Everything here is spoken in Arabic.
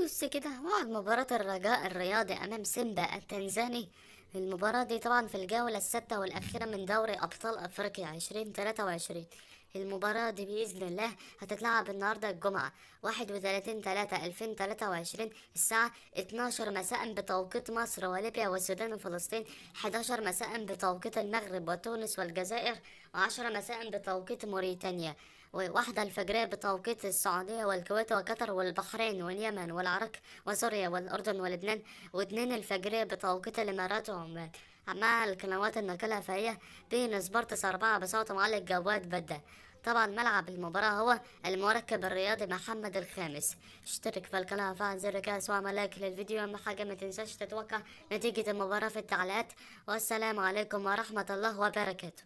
بص كده، وعد مباراة الرجاء الرياضي أمام سيمبا التنزاني. المباراة دي طبعا في الجولة السادسة والأخيرة من دوري أبطال أفريقيا 2023. المباراة دي بإذن الله هتتلعب النهاردة الجمعة 31/3/2023 الساعة 12 مساء بتوقيت مصر وليبيا والسودان وفلسطين، 11 مساء بتوقيت المغرب وتونس والجزائر، و10 مساء بتوقيت موريتانيا، وواحدة الفجرية بتوقيت السعودية والكويت وقطر والبحرين واليمن والعراق وسوريا والأردن ولبنان، واتنين الفجرية بتوقيت الإمارات وعمان. مع القنوات الناقلة فهي بين سبورتس 4 بصوت معلق جواد بدة. طبعا ملعب المباراة هو المركب الرياضي محمد الخامس. اشترك في القناة وفعل زر الجرس واعمل لايك للفيديو. أهم حاجة ما تنساش تتوقع نتيجة المباراة في التعليقات. والسلام عليكم ورحمة الله وبركاته.